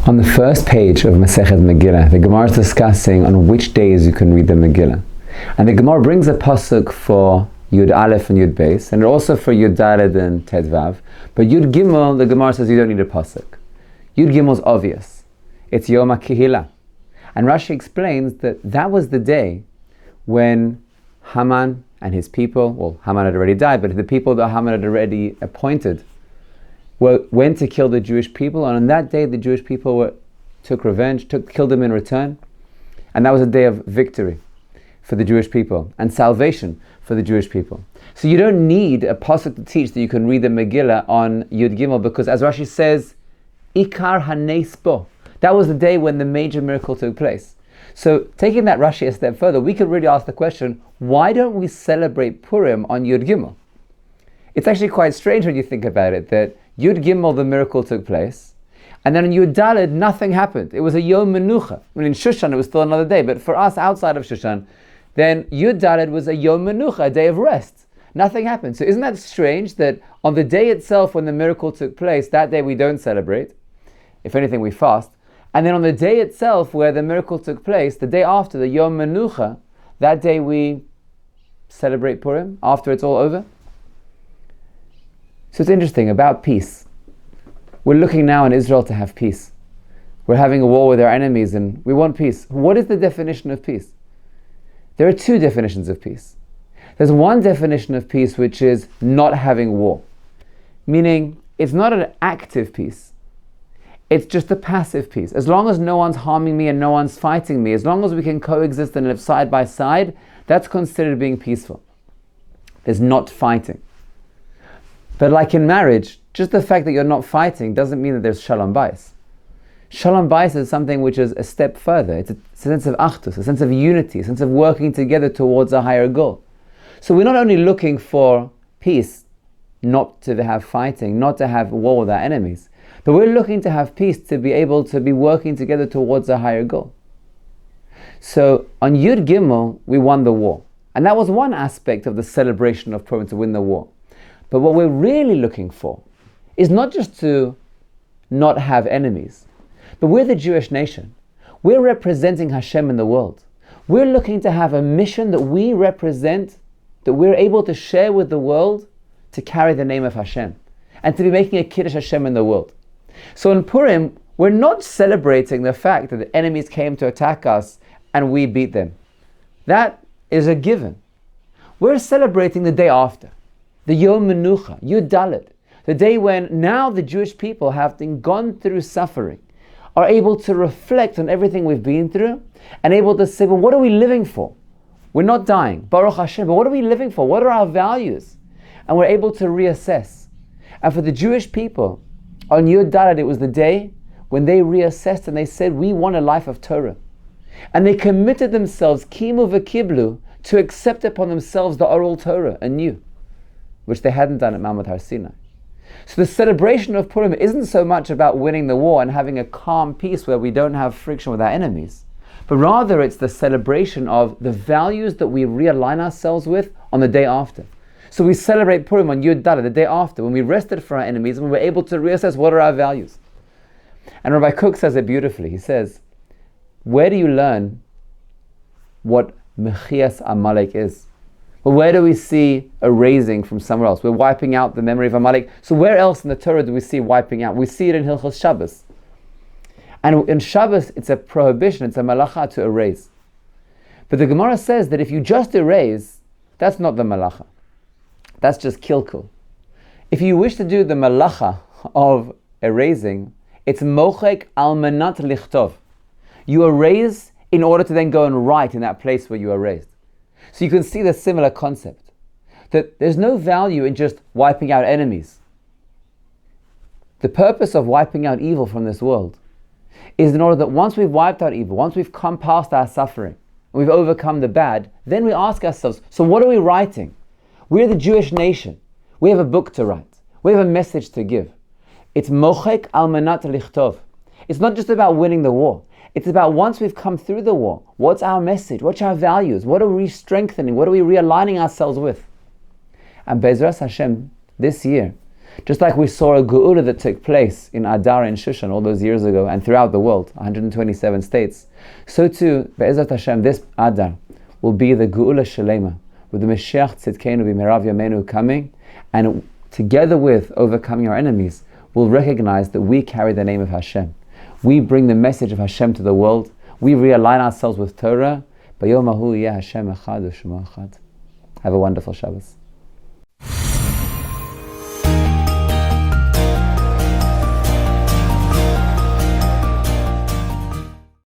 On the first page of Masechet Megillah, the Gemara is discussing on which days you can read the Megillah. And the Gemara brings a pasuk for Yud Aleph and Yud Beis, and also for Yud Daled and Ted Vav. But Yud Gimel, the Gemara says you don't need a pasuk. Yud Gimel is obvious. It's Yom HaKehillah. And Rashi explains that that was the day when Haman and his people, well, Haman had already died, but the people that Haman had already appointed went to kill the Jewish people, and on that day the Jewish people took revenge, killed them in return, and that was a day of victory for the Jewish people and salvation for the Jewish people. So you don't need a pasuk to teach that you can read the Megillah on Yud Gimel, because as Rashi says, Ikar Hanes Bo, that was the day when the major miracle took place. So taking that Rashi a step further, we could really ask the question, why don't we celebrate Purim on Yud Gimel? It's actually quite strange when you think about it, that Yud Gimel, the miracle took place, and then on Yud Daled, nothing happened. It was a Yom Menucha. I mean, in Shushan, it was still another day, but for us, outside of Shushan, then Yud Daled was a Yom Menucha, a day of rest. Nothing happened. So isn't that strange that on the day itself when the miracle took place, that day we don't celebrate? If anything, we fast. And then on the day itself where the miracle took place, the day after, the Yom Menucha, that day we celebrate Purim, after it's all over? So it's interesting about peace. We're looking now in Israel to have peace. We're having a war with our enemies and we want peace. What is the definition of peace? There are two definitions of peace. There's one definition of peace which is not having war. Meaning, it's not an active peace. It's just a passive peace. As long as no one's harming me and no one's fighting me, as long as we can coexist and live side by side, that's considered being peaceful. There's not fighting. But like in marriage, just the fact that you're not fighting doesn't mean that there's shalom bayis. Shalom bayis is something which is a step further. It's a sense of achdus, a sense of unity, a sense of working together towards a higher goal. So we're not only looking for peace, not to have fighting, not to have war with our enemies, but we're looking to have peace to be able to be working together towards a higher goal. So on Yud Gimel, we won the war. And that was one aspect of the celebration of Purim, to win the war. But what we're really looking for is not just to not have enemies, but we're the Jewish nation. We're representing Hashem in the world. We're looking to have a mission that we represent, that we're able to share with the world, to carry the name of Hashem and to be making a Kiddush Hashem in the world. So in Purim, we're not celebrating the fact that the enemies came to attack us and we beat them. That is a given. We're celebrating the day after. The Yom Menucha, Yud Daled, the day when now the Jewish people, having gone through suffering, are able to reflect on everything we've been through and able to say, well, what are we living for? We're not dying, Baruch Hashem, but what are we living for? What are our values? And we're able to reassess. And for the Jewish people, on Yud Daled, it was the day when they reassessed and they said, we want a life of Torah. And they committed themselves, kimu v'kiblu, to accept upon themselves the oral Torah anew, which they hadn't done at Mount Har Sinai. So the celebration of Purim isn't so much about winning the war and having a calm peace where we don't have friction with our enemies, but rather it's the celebration of the values that we realign ourselves with on the day after. So we celebrate Purim on Yud Daled, the day after, when we rested from our enemies and we were able to reassess what are our values. And Rabbi Kook says it beautifully. He says, where do you learn what Mechias Amalek is? Well, where do we see erasing from somewhere else? We're wiping out the memory of Amalek. So where else in the Torah do we see wiping out? We see it in Hilchos Shabbos. And in Shabbos, it's a prohibition, it's a malacha to erase. But the Gemara says that if you just erase, that's not the malacha. That's just kilkul. If you wish to do the malacha of erasing, it's mochek al manat lichtov. You erase in order to then go and write in that place where you erased. So you can see the similar concept, that there's no value in just wiping out enemies. The purpose of wiping out evil from this world is in order that once we've wiped out evil, once we've come past our suffering, and we've overcome the bad, then we ask ourselves, so what are we writing? We're the Jewish nation. We have a book to write. We have a message to give. It's mochek al manat lichtov. It's not just about winning the war. It's about once we've come through the war, what's our message? What's our values? What are we strengthening? What are we realigning ourselves with? And Be'ezras Hashem, this year, Just like we saw a Geula that took place in Adar and Shushan all those years ago and throughout the world, 127 states, so too, Be'ezrat Hashem, this Adar will be the Geula Shalema, with the Mashiach Tzidkenu B'Merav Yameinu coming, and together with overcoming our enemies, we'll recognize that we carry the name of Hashem. We bring the message of Hashem to the world. We realign ourselves with Torah. Have a wonderful Shabbos.